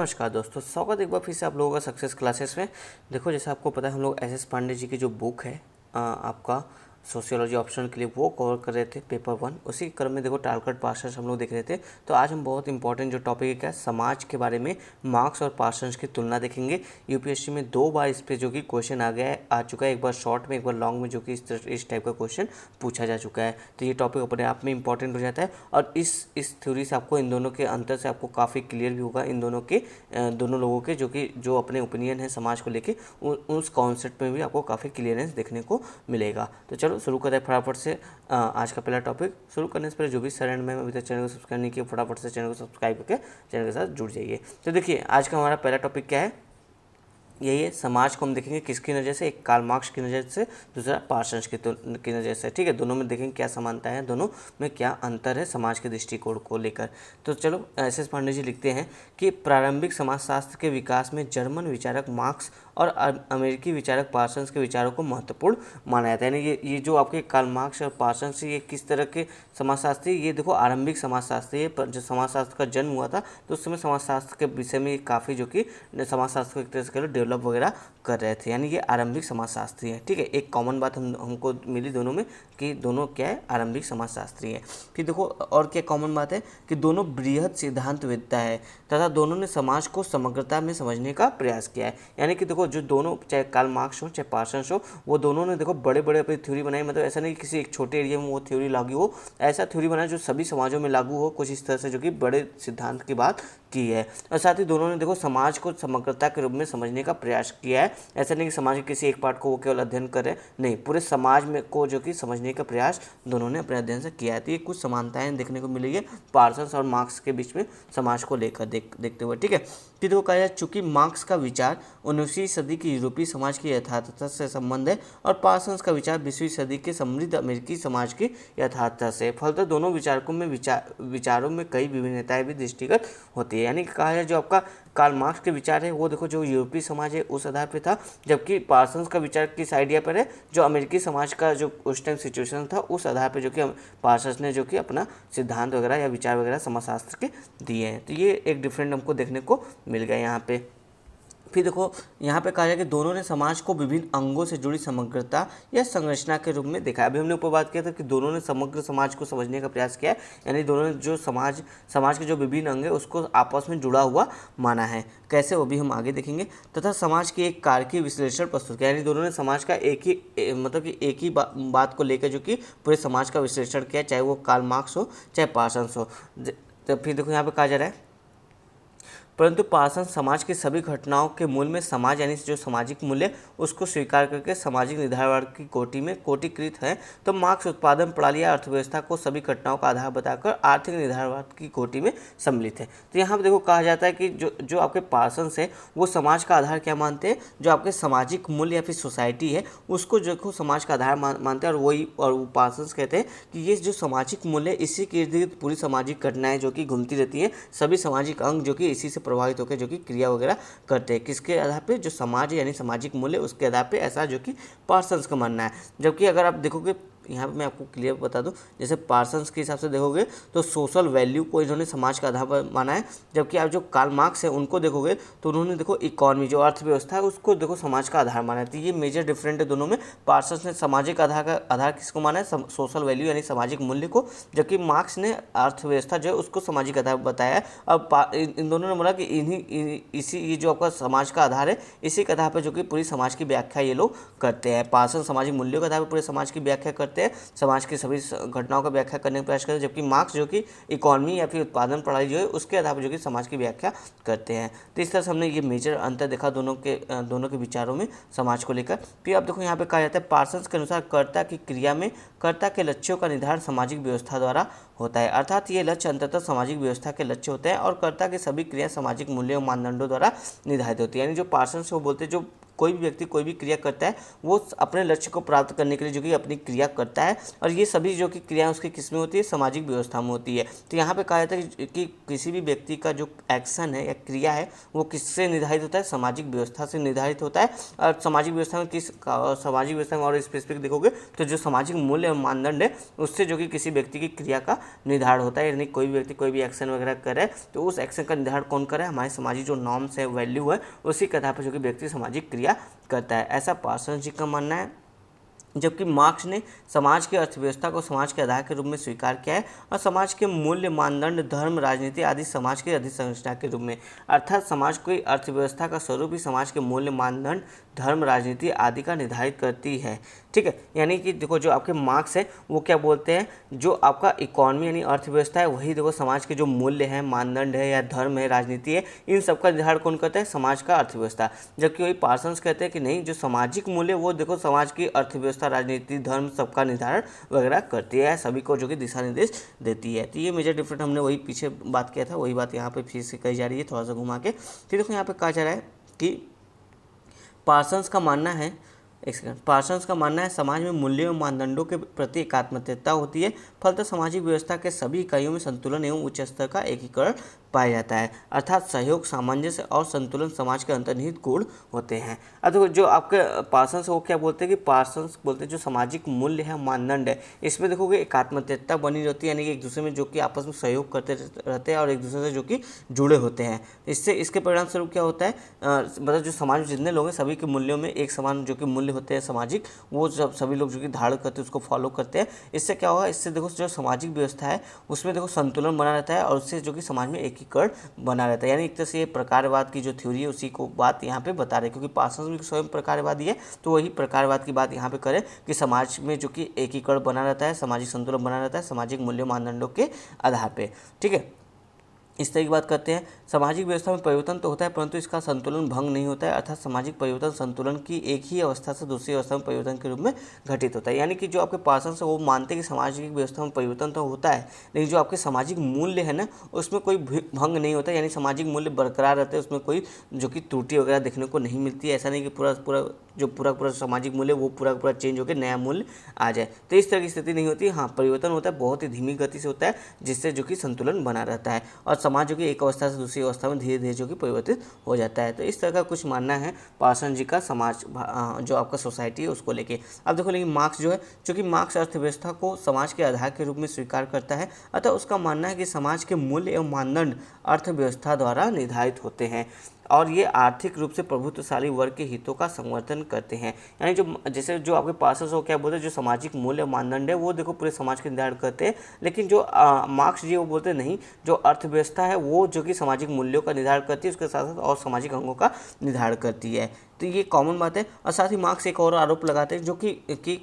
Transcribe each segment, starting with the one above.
नमस्कार दोस्तों, स्वागत एक बार फिर से आप लोगों का सक्सेस क्लासेस में। देखो, जैसे आपको पता है हम लोग एस पांडे जी की जो बुक है आपका सोशियोलॉजी ऑप्शनल के लिए, वो कवर कर रहे थे पेपर 1। उसी क्रम में देखो टारगेट पार्सर्स हम लोग देख रहे थे। तो आज हम बहुत इंपॉर्टेंट जो टॉपिक है क्या, समाज के बारे में मार्क्स और पार्सर्स की तुलना देखेंगे। यूपीएससी में 2 बार इस पे जो कि क्वेश्चन आ चुका है, एक बार शॉर्ट में एक बार लॉन्ग में, जो कि इस टाइप का क्वेश्चन पूछा जा चुका है। तो ये टॉपिक अपने आप में इंपॉर्टेंट हो जाता है और इस थ्योरी से आपको, इन दोनों के अंतर से आपको काफ़ी क्लियर भी होगा, इन दोनों लोगों के जो अपने ओपिनियन है समाज को लेके, उस कॉन्सेप्ट में भी आपको काफ़ी क्लियरेंस देखने को मिलेगा। तो चलो शुरू करें फटाफट से आज का पहला टॉपिक। शुरू करने से पहले जो भी सर में अभी तक चैनल को सब्सक्राइब नहीं किया, फटाफट से चैनल को सब्सक्राइब करके चैनल के साथ जुड़ जाइए। तो देखिए, आज का हमारा पहला टॉपिक क्या है, यही है समाज को हम देखेंगे किसकी नज़र से, एक कार्ल मार्क्स की नज़र से, दूसरा पार्सन्स की नज़र से। ठीक है, दोनों में देखेंगे क्या समानता है, दोनों में क्या अंतर है समाज के दृष्टिकोण को लेकर। तो चलो, एस पांडे जी लिखते हैं कि प्रारंभिक समाजशास्त्र के विकास में जर्मन विचारक मार्क्स और अमेरिकी विचारक पार्सन्स के विचारों को महत्वपूर्ण माना जाता है। यानी ये जो आपके कार्ल मार्क्स और पार्सन्स, ये किस तरह के समाजशास्त्री, ये देखो आरंभिक समाजशास्त्री है। जो समाजशास्त्र का जन्म हुआ था तो उस समय समाजशास्त्र के विषय में काफ़ी जो कि समाजशास्त्र को एक तरह से कह लो डेवलप वगैरह कर रहे थे, यानी ये आरंभिक समाजशास्त्री है। ठीक है, एक कॉमन बात हमको मिली दोनों में कि दोनों क्या है, आरंभिक समाजशास्त्री है। फिर देखो और क्या कॉमन बात है कि दोनों बृहद सिद्धांतवेत्ता है तथा दोनों ने समाज को समग्रता में समझने का प्रयास किया है। यानी कि देखो, जो दोनों, चाहे कार्ल मार्क्स हो चाहे पार्सन्स हो, वो दोनों ने देखो बड़े बड़े अपनी थ्योरी बनाई। मतलब ऐसा नहीं कि किसी एक छोटे एरिया में वो थ्योरी लागू हो, ऐसा थ्योरी बनाया जो सभी समाजों में लागू हो, कुछ इस तरह से, जो कि बड़े सिद्धांत की बात की है। और साथ ही दोनों ने देखो समाज को समग्रता के रूप में समझने का प्रयास किया है। ऐसा नहीं कि समाज के किसी एक पार्ट को वो केवल अध्ययन करे, नहीं, पूरे समाज में को जो कि समझने का प्रयास दोनों ने अपने अध्ययन से किया है। तो ये कुछ समानताएं देखने को मिली है पार्सन्स और मार्क्स के बीच में समाज को लेकर देखते हुए। ठीक है, फिर वो कहा जाए, चूंकि मार्क्स का विचार 19वीं सदी की यूरोपीय समाज की यथार्थता से संबंध है और पार्सन्स का विचार 20वीं सदी के समृद्ध अमेरिकी समाज की यथार्थता से, फलतः दोनों विचारकों में विचारों में कई विभिन्नताएं भी दृष्टिगत होती है। यानी कि कहा जाए, जो आपका कार्ल मार्क्स के विचार है वो देखो जो यूरोपीय समाज है उस आधार पे था, जबकि पार्सन्स का विचार किस आइडिया पर है, जो अमेरिकी समाज का जो उस टाइम सिचुएशन था उस आधार पे जो कि पार्सन्स ने जो कि अपना सिद्धांत वगैरह या विचार वगैरह समाजशास्त्र के दिए हैं। तो ये एक डिफरेंट हमको देखने को मिल गया यहाँ पे। फिर देखो यहाँ पे कहा जाए कि दोनों ने समाज को विभिन्न अंगों से जुड़ी समग्रता या संरचना के रूप में देखा है। अभी हमने ऊपर बात किया था कि दोनों ने समग्र समाज को समझने का प्रयास किया है, यानी दोनों ने जो समाज के जो विभिन्न अंग है उसको आपस में जुड़ा हुआ माना है। कैसे, वो भी हम आगे देखेंगे। तथा समाज के एक कारकीय विश्लेषण प्रस्तुत किया, यानी दोनों ने समाज का मतलब कि एक ही बात को लेकर जो कि पूरे समाज का विश्लेषण किया, चाहे वो कार्ल मार्क्स हो चाहे पार्सन्स हो। तो फिर देखो यहाँ पे कहा जा रहा है, परंतु पार्सन्स समाज की सभी घटनाओं के मूल में समाज यानी जो सामाजिक मूल्य उसको स्वीकार करके सामाजिक निर्धारण की कोटि में कोटिकृत है, तो मार्क्स उत्पादन प्रणाली या अर्थव्यवस्था को सभी घटनाओं का आधार बताकर आर्थिक निर्धारण की कोटि में सम्मिलित है। तो यहाँ पर देखो कहा जाता है कि जो आपके पार्सन्स है वो समाज का आधार क्या मानते हैं, जो आपके सामाजिक मूल्य या फिर सोसाइटी है उसको जो समाज का आधार मानते हैं, और वो पार्सन्स कहते हैं कि ये जो सामाजिक मूल्य, इसी के इर्द गिर्द पूरी सामाजिक घटनाएं जो कि घूमती रहती हैं, सभी सामाजिक अंग जो कि इसी से प्रभावित होकर जो कि क्रिया वगैरह करते हैं, किसके आधार पे, जो समाज यानी सामाजिक मूल्य उसके आधार पे, ऐसा जो कि पार्सन्स का मानना है। जबकि अगर आप देखोगे यहाँ पे मैं आपको क्लियर बता दूं, जैसे पार्सन्स के हिसाब से देखोगे तो सोशल वैल्यू को इन्होंने समाज का आधार पर माना है, जबकि आप जो कार्ल मार्क्स है उनको देखोगे तो उन्होंने देखो इकोनॉमी जो अर्थव्यवस्था है उसको देखो समाज का आधार माना है। तो ये मेजर डिफरेंट है दोनों में। पार्सन्स ने सामाजिक आधार किसको माना है, सोशल वैल्यू यानी सामाजिक मूल्य को, जबकि मार्क्स ने अर्थव्यवस्था जो है उसको सामाजिक आधार बताया है। अब इन दोनों ने बोला कि ये जो आपका समाज का आधार है इसी के आधार पर जो कि पूरी समाज की व्याख्या ये लोग करते हैं। पार्सन सामाजिक मूल्यों के आधार पर पूरे समाज की व्याख्या करते हैं, समाज की सभी घटनाओं का व्याख्या करने का प्रयास करते हैं, जबकि मार्क्स जो कि इकोनॉमी या फिर उत्पादन प्रणाली जो है उसके आधार पर जो कि समाज की व्याख्या करते हैं। तो इस तरह से हमने ये मेजर अंतर देखा दोनों के विचारों में समाज को लेकर। फिर अब देखो यहाँ पे कहा जाता है, पार्सन्स के अनुसार कर्ता की क्रिया में कर्ता के लक्ष्यों का निर्धारण सामाजिक व्यवस्था द्वारा होता है, अर्थात ये लक्ष्य अंततः सामाजिक व्यवस्था के लक्ष्य होते हैं और कर्ता की सभी क्रिया सामाजिक मूल्यों और मानदंडों द्वारा निर्धारित होती है। यानी जो पार्सन्स वो बोलते हैं, जो कोई भी व्यक्ति कोई भी क्रिया करता है वो अपने लक्ष्य को प्राप्त करने के लिए जो कि अपनी क्रिया करता है, और ये सभी जो कि क्रियाएं उसकी किस में होती है, सामाजिक व्यवस्था में होती है। तो यहाँ पे कहा जाता है कि किसी भी व्यक्ति का जो एक्शन है या क्रिया है वो किससे निर्धारित होता है, सामाजिक व्यवस्था से निर्धारित होता है। और सामाजिक व्यवस्था में सामाजिक व्यवस्था में और स्पेसिफिक देखोगे तो जो सामाजिक मूल्य और मानदंड है उससे जो कि किसी व्यक्ति की क्रिया का निर्धारण होता है। यानी कोई भी व्यक्ति कोई भी एक्शन वगैरह करे तो उस एक्शन का निर्धारण कौन करे, हमारे सामाजिक जो नॉर्म्स है, वैल्यू है, उसी के आधार पर जो कि व्यक्ति सामाजिक क्रिया करता है, ऐसा पार्सन जी का मानना है। जबकि मार्क्स ने समाज की अर्थव्यवस्था को समाज के आधार के रूप में स्वीकार किया है और समाज के मूल्य, मानदंड, धर्म, राजनीति आदि समाज की अधिसंरचना के रूप में, अर्थात समाज की अर्थव्यवस्था का स्वरूप ही समाज के मूल्य, मानदंड, धर्म, राजनीति आदि का निर्धारित करती है। ठीक है, यानी कि देखो जो आपके मार्क्स है वो क्या बोलते हैं, जो आपका इकोनॉमी यानी अर्थव्यवस्था है वही देखो समाज के जो मूल्य है, मानदंड है या धर्म है, राजनीति है, इन सब का निर्धारण कौन करता है, समाज का अर्थव्यवस्था। जबकि वही पार्सन्स कहते हैं कि नहीं, जो सामाजिक मूल्य वो देखो समाज की अर्थव्यवस्था, राजनीति, धर्म सबका निर्धारण वगैरह करती है, सभी को जो कि दिशा निर्देश देती है। तो ये मेजर डिफरेंट हमने वही पीछे बात किया था, वही बात यहाँ पे फिर से कही जा रही है थोड़ा सा घुमा के। फिर देखो यहाँ पे कहा जा रहा है कि पार्सन्स का मानना है, एक सेकंड, पार्सन्स का मानना है समाज में मूल्यों और मानदंडों के प्रति एकात्मकता होती है, फलतः सामाजिक व्यवस्था के सभी इकाइयों में संतुलन एवं उच्च स्तर का एकीकरण पाया जाता है, अर्थात सहयोग, सामंजस्य और संतुलन समाज के अंतर्निहित गुण होते हैं। अब देखो जो आपके पार्सन्स वो क्या बोलते हैं कि पार्सन्स बोलते हैं जो सामाजिक मूल्य है, मानदंड है, इसमें देखोगे एकात्मकता बनी रहती है, यानी कि एक दूसरे में जो कि आपस में सहयोग करते रहते हैं और एक दूसरे से जो कि जुड़े होते हैं। इससे इसके परिणाम स्वरूप क्या होता है, मतलब जो समाज में जितने लोग हैं सभी के मूल्यों में एक समान जो कि मूल्य होते हैं सामाजिक, वो जब सभी लोग जो कि धारण करते हैं उसको फॉलो करते हैं। इससे क्या होगा, इससे देखो जो सामाजिक व्यवस्था है उसमें देखो संतुलन बना रहता है और उससे जो कि समाज में एकीकरण बना रहता है। यानी एक तरह से ये प्रकारवाद की जो थ्योरी है उसी को बात यहाँ पे बता रहे हैं, क्योंकि पार्सन्स भी स्वयं प्रकारवादी है, तो वही प्रकारवाद की बात यहाँ पे करें कि समाज में जो कि एकीकरण बना रहता है, सामाजिक संतुलन बना रहता है सामाजिक मूल्य मानदंडों के आधार पे। ठीक है, इस तरह की बात करते हैं। सामाजिक व्यवस्था में परिवर्तन तो होता है परंतु इसका संतुलन भंग नहीं होता है, अर्थात सामाजिक परिवर्तन संतुलन की एक ही अवस्था से दूसरी अवस्था में परिवर्तन के रूप में घटित होता है। यानी कि जो आपके पार्सन्स है वो मानते हैं कि सामाजिक व्यवस्था में परिवर्तन तो होता है, लेकिन जो आपके सामाजिक मूल्य है ना उसमें कोई भंग नहीं होता, यानी सामाजिक मूल्य बरकरार रहते हैं, उसमें कोई जो कि त्रुटि वगैरह देखने को नहीं मिलती है। ऐसा नहीं कि पूरा सामाजिक मूल्य वो पूरा चेंज होकर नया मूल्य आ जाए, तो इस तरह की स्थिति नहीं होती। हाँ, परिवर्तन होता है, बहुत ही धीमी गति से होता है, जिससे जो कि संतुलन बना रहता है और समाज जो कि एक अवस्था से दूसरी अवस्था में धीरे धीरे जो कि परिवर्तित हो जाता है। तो इस तरह का कुछ मानना है पार्सन जी का समाज जो आपका सोसाइटी है उसको लेके। अब देखो लेकिन मार्क्स जो है, चूँकि मार्क्स अर्थव्यवस्था को समाज के आधार के रूप में स्वीकार करता है, अतः उसका मानना है कि समाज के मूल्य एवं मानदंड अर्थव्यवस्था द्वारा निर्धारित होते हैं और ये आर्थिक रूप से प्रभुत्वशाली वर्ग के हितों का संवर्धन करते हैं। यानी जो जैसे जो आपके पार्सन्स हो क्या बोलते हैं, जो सामाजिक मूल्य मानदंड है वो देखो पूरे समाज के निर्धारण करते हैं, लेकिन जो मार्क्स जी वो बोलते नहीं, जो अर्थव्यवस्था है वो जो कि सामाजिक मूल्यों का निर्धारण करती है, उसके साथ साथ और सामाजिक अंगों का निर्धारण करती है। तो ये कॉमन बात है। और साथ ही मार्क्स एक और आरोप लगाते हैं जो कि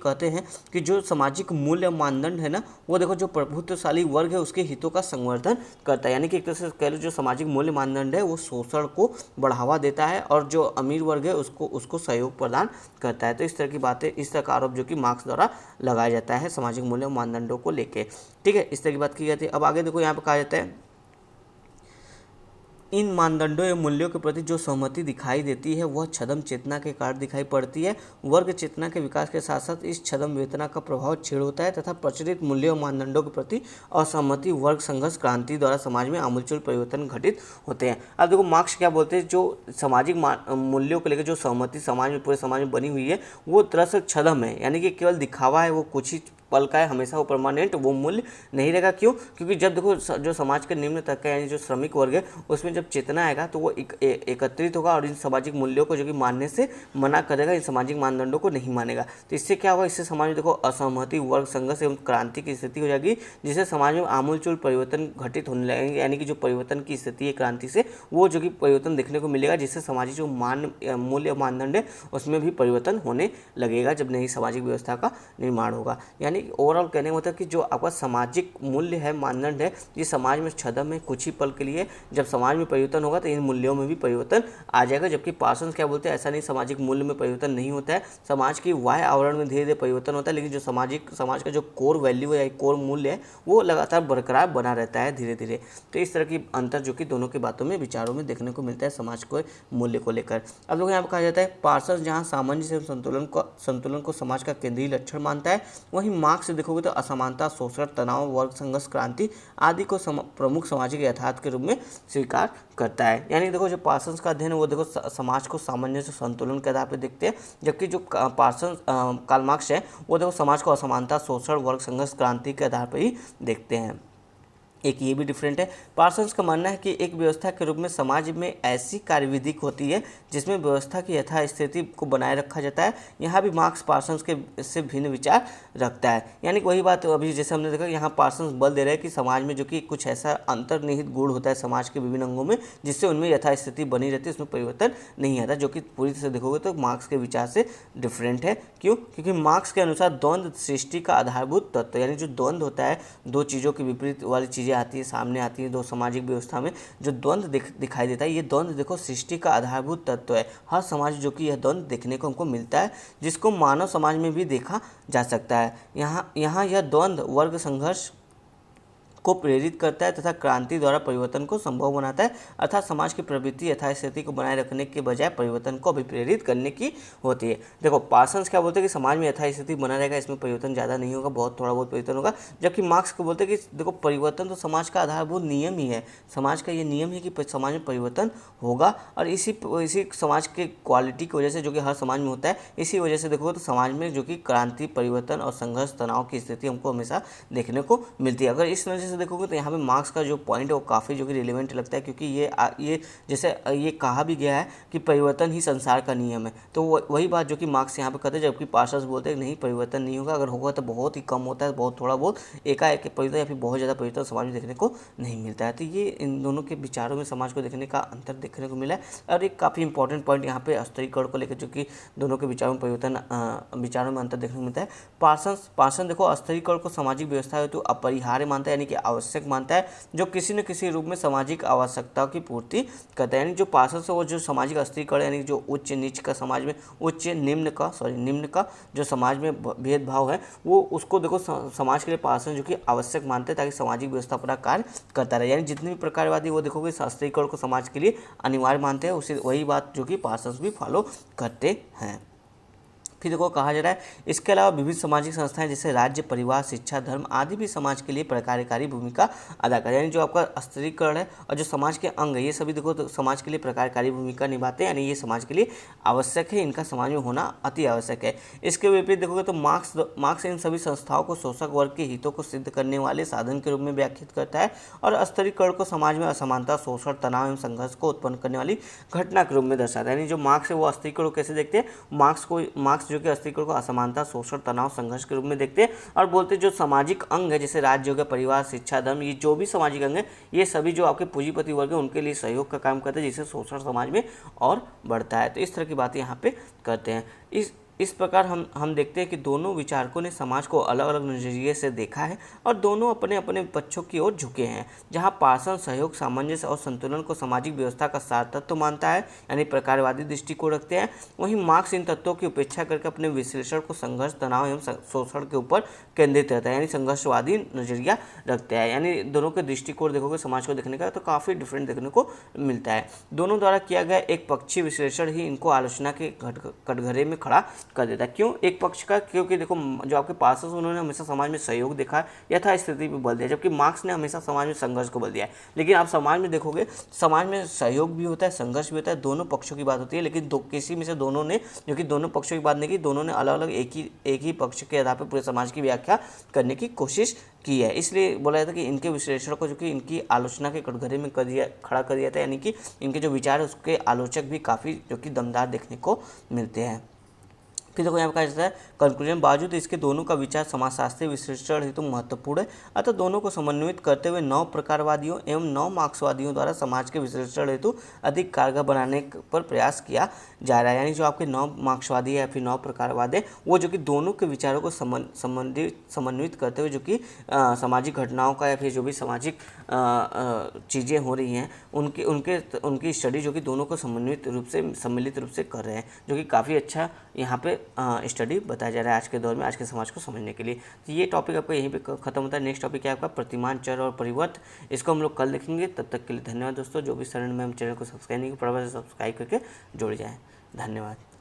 कहते हैं कि जो सामाजिक मूल्य मानदंड है ना वो देखो जो प्रभुत्वशाली वर्ग है उसके हितों का संवर्धन करता है। यानी कि एक तरह से कह लो जो सामाजिक मूल्य मानदंड है वो शोषण को बढ़ावा देता है और जो अमीर वर्ग है उसको सहयोग प्रदान करता है। तो इस तरह की बातें, इस तरह का आरोप जो कि मार्क्स द्वारा लगाया जाता है सामाजिक मूल्य मानदंडों को लेके। ठीक है, इस तरह की बात की जाती है। अब आगे देखो यहाँ पर कहा जाता है इन मानदंडों या मूल्यों के प्रति जो सहमति दिखाई देती है वह छद्म चेतना के कारण दिखाई पड़ती है। वर्ग चेतना के विकास के साथ साथ इस छद्म चेतना का प्रभाव क्षीण होता है तथा प्रचलित मूल्यों और मानदंडों के प्रति असहमति, वर्ग संघर्ष, क्रांति द्वारा समाज में आमूलचूल परिवर्तन घटित होते हैं। अब देखो मार्क्स क्या बोलते हैं, जो सामाजिक मूल्यों को लेकर जो सहमति समाज में पूरे समाज में बनी हुई है वो दरअसल छद्म है, यानी कि केवल दिखावा है, वो कुछ ही पल का है, हमेशा वो परमानेंट वो मूल्य नहीं रहेगा। क्यों? क्योंकि जब देखो जो समाज के निम्न तबका यानी जो श्रमिक वर्ग है उसमें जब चेतना आएगा तो वो एकत्रित होगा और इन सामाजिक मूल्यों को जो कि मानने से मना करेगा, इन सामाजिक मानदंडों को नहीं मानेगा। तो इससे क्या होगा, इससे समाज में देखो असहमति, वर्ग संघर्ष एवं क्रांति की स्थिति हो जाएगी, जिससे समाज में आमूलचूल परिवर्तन घटित होने लगेंगे। यानी कि जो परिवर्तन की स्थिति है क्रांति से, वो जो कि परिवर्तन देखने को मिलेगा, जिससे सामाजिक जो मूल्य मानदंड है उसमें भी परिवर्तन होने लगेगा जब नई सामाजिक व्यवस्था का निर्माण होगा। यानी यानी ओवरऑल कहने का मतलब कि जो आपका सामाजिक मूल्य है, मानदंड है, ये समाज में छद्म है कुछ ही पल के लिए। जब समाज में परिवर्तन होगा तो इन मूल्यों में भी परिवर्तन आ जाएगा। जबकि पार्सन्स क्या बोलते हैं, ऐसा नहीं सामाजिक मूल्य में परिवर्तन नहीं होता है, समाज की बाह्य आवरण में धीरे धीरे परिवर्तन होता है, लेकिन जो समाज का जो कोर वैल्यू है, कोर मूल्य है, वो लगातार बरकरार बना रहता है धीरे धीरे। तो इस तरह की अंतर जो कि दोनों की बातों में, विचारों में देखने को मिलता है समाज को मूल्य को लेकर। अब लोग यहाँ पर कहा जाता है पार्सन्स जहाँ सामंजस्य एवं संतुलन को समाज का केंद्रीय लक्षण मानता है, वहीं मार्क्स से देखोगे तो असमानता, शोषण, तनाव, वर्ग संघर्ष, क्रांति आदि को प्रमुख सामाजिक यथार्थ के रूप में स्वीकार करता है। यानी देखो जो पार्सन्स का अध्ययन है वो देखो समाज को सामंजस्य संतुलन के आधार पर देखते हैं, जबकि जो कार्ल मार्क्स है वो देखो समाज को असमानता, शोषण, वर्ग संघर्ष, क्रांति के आधार पर ही देखते हैं। एक ये भी डिफरेंट है। पार्सन्स का मानना है कि एक व्यवस्था के रूप में समाज में ऐसी कार्यविधि होती है जिसमें व्यवस्था की यथास्थिति को बनाए रखा जाता है। यहाँ भी मार्क्स पार्सन्स के से भिन्न विचार रखता है। यानी वही बात अभी जैसे हमने देखा, यहाँ पार्सन्स बल दे रहे हैं कि समाज में जो कि कुछ ऐसा अंतर्निहित गुण होता है समाज के विभिन्न अंगों में, जिससे उनमें यथास्थिति बनी रहती है, उसमें परिवर्तन नहीं आता, जो कि पूरी तरह से देखोगे तो मार्क्स के विचार से डिफरेंट है। क्यों? क्योंकि मार्क्स के अनुसार द्वंद्व सृष्टि का आधारभूत तत्व, यानी जो द्वंद्व होता है, दो चीज़ों के विपरीत वाली चीज़ें आती है, सामने आती है, दो सामाजिक व्यवस्था में जो द्वंद्व दिखाई देता है, ये द्वंद्व देखो सृष्टि का आधारभूत तत्व है। हर समाज जो कि यह द्वंद्व देखने को हमको मिलता है, जिसको मानव समाज में भी देखा जा सकता है। यहाँ यह द्वंद्व वर्ग संघर्ष को प्रेरित करता है तथा क्रांति द्वारा परिवर्तन को संभव बनाता है, अर्थात समाज की प्रवृत्ति यथास्थिति को बनाए रखने के बजाय परिवर्तन को अभिप्रेरित करने की होती है। देखो पार्सन्स क्या बोलते हैं कि समाज में यथास्थिति बना रहेगा, इसमें परिवर्तन ज़्यादा नहीं होगा, बहुत थोड़ा बहुत परिवर्तन होगा। जबकि मार्क्स को बोलते हैं कि देखो परिवर्तन तो समाज का आधारभूत नियम ही है, समाज का ये नियम है कि समाज में परिवर्तन होगा, और इसी समाज के क्वालिटी की वजह से, जो कि हर समाज में होता है, इसी वजह से देखोगे तो समाज में जो कि क्रांति, परिवर्तन और संघर्ष, तनाव की स्थिति हमको हमेशा देखने को मिलती है। अगर इस वजह से देखोगे तो यहाँ पे मार्क्स का जो पॉइंट है वो काफ़ी जो कि रिलेवेंट लगता है, क्योंकि ये जैसे ये कहा भी गया है कि परिवर्तन ही संसार का नियम है, तो वही बात जो कि मार्क्स यहाँ पे कहते हैं। जबकि पार्सन्स बोलते हैं नहीं, परिवर्तन नहीं होगा, अगर होगा तो बहुत ही कम होता है, बहुत थोड़ा बहुत एकाएक परिवर्तन या फिर बहुत ज़्यादा परिवर्तन समाज में देखने को नहीं मिलता है। तो ये इन दोनों के विचारों में समाज को देखने का अंतर देखने को मिला है। और एक काफ़ी इंपॉर्टेंट पॉइंट यहाँ पे स्तरीकरण को लेकर, जो कि दोनों के विचारों में परिवर्तन, विचारों में अंतर देखने को मिलता है। पार्सन देखो स्तरीकरण को सामाजिक व्यवस्था हेतु अपरिहार्य मानता है, यानी कि आवश्यक मानता है, जो किसी न किसी रूप में सामाजिक आवश्यकताओं की पूर्ति करता है। यानी जो पार्सन है वो जो सामाजिक स्तरीकरण, यानी जो उच्च नीच का समाज में, निम्न का जो समाज में भेदभाव है, वो उसको देखो समाज के लिए पार्सन जो कि आवश्यक मानते हैं, ताकि सामाजिक व्यवस्था अपना कार्य करता रहे। यानी जितने भी प्रकारवादी वो देखोगे स्तरीकरण को समाज के लिए अनिवार्य मानते हैं, उसी वही बात जो कि पार्सन भी फॉलो करते हैं। फिर देखो कहा जा रहा है इसके अलावा विभिन्न सामाजिक संस्थाएं जैसे राज्य, परिवार, शिक्षा, धर्म आदि भी समाज के लिए प्रकारकारी भूमिका अदा करते हैं। यानी जो आपका स्तरीकरण है और जो समाज के अंग है, ये सभी देखो तो समाज के लिए प्रकारकारी भूमिका निभाते हैं, यानी ये समाज के लिए आवश्यक है, इनका समाज में होना अति आवश्यक है। इसके विपरीत देखोगे तो मार्क्स इन सभी संस्थाओं को शोषक वर्ग के हितों को सिद्ध करने वाले साधन के रूप में व्याख्यात करता है, और स्तरीकरण को समाज में असमानता, शोषण, तनाव एवं संघर्ष को उत्पन्न करने वाली घटना के रूप में दर्शाता है। यानी जो मार्क्स है वो स्तरीकरण को कैसे देखते हैं, मार्क्स जो कि स्तरीकरण को असमानता, शोषण, तनाव, संघर्ष के रूप में देखते हैं, और बोलते हैं जो सामाजिक अंग है जैसे राज्य हो गया, परिवार, शिक्षा, धर्म, ये जो भी सामाजिक अंग है, ये सभी जो आपके पूंजीपति वर्ग है उनके लिए सहयोग का काम करते हैं, जिससे शोषण समाज में और बढ़ता है। तो इस तरह की बातें यहाँ पे करते हैं। इस प्रकार हम देखते हैं कि दोनों विचारकों ने समाज को अलग अलग नजरिए से देखा है, और दोनों अपने अपने पक्षों की ओर झुके हैं। जहां पार्सन सहयोग, सामंजस्य और संतुलन को सामाजिक व्यवस्था का सार तत्व मानता है, यानी प्रकारवादी दृष्टिकोण रखते हैं, वहीं मार्क्स इन तत्वों की उपेक्षा करके अपने विश्लेषण को संघर्ष, तनाव एवं शोषण के ऊपर केंद्रित रहता है, यानी संघर्षवादी नजरिया रखते हैं। यानी दोनों के दृष्टिकोण देखोगे समाज को देखने का तो काफ़ी डिफरेंट देखने को मिलता है। दोनों द्वारा किया गया एक पक्षीय विश्लेषण ही इनको आलोचना के कटघरे में खड़ा कर देता है। क्यों एक पक्ष का? क्योंकि देखो जो आपके पास उन्होंने हमेशा समाज में सहयोग देखा है, यथास्थिति पे बल दिया, जबकि मार्क्स ने हमेशा समाज में संघर्ष को बल दिया है। लेकिन आप समाज में देखोगे, समाज में सहयोग भी होता है, संघर्ष भी होता है, दोनों पक्षों की बात होती है, लेकिन किसी में से दोनों ने, जो कि दोनों पक्षों की बात नहीं की, दोनों ने अलग अलग एक ही पक्ष के आधार पर पूरे समाज की व्याख्या करने की कोशिश की है। इसलिए बोला जाता है कि इनके विश्लेषण को जो कि इनकी आलोचना के कटघरे में खड़ा कर दिया था, यानी कि इनके जो विचार है उसके आलोचक भी काफ़ी जो कि दमदार देखने को मिलते हैं। फिर देखो यहाँ पे कहा जाता है कंक्लूजन, बावजूद इसके दोनों का विचार समाजशास्त्रीय विश्लेषण हेतु महत्वपूर्ण है, अतः दोनों को समन्वित करते हुए नव प्रकारवादियों एवं नव मार्क्सवादियों द्वारा समाज के विश्लेषण हेतु अधिक कारगर बनाने पर प्रयास किया जा रहा है। यानी जो आपके नव मार्क्सवादी या फिर नव प्रकारवाद है वो जो कि दोनों के विचारों को समन्वित करते हुए जो कि सामाजिक घटनाओं का या फिर जो भी सामाजिक चीज़ें हो रही हैं उनकी स्टडी जो कि दोनों को सम्मिलित रूप से कर रहे हैं, जो कि काफ़ी अच्छा यहाँ पे स्टडी बताया जा रहा है आज के दौर में, आज के समाज को समझने के लिए। तो ये टॉपिक आपका यहीं पे खत्म होता है। नेक्स्ट टॉपिक है आपका प्रतिमान, चर और परिवर्त। इसको हम लोग कल देखेंगे। तब तक के लिए धन्यवाद दोस्तों। जो भी सरण में हम चैनल को सब्सक्राइब नहीं किया, फटाफट से सब्सक्राइब करके जुड़ जाएँ। धन्यवाद।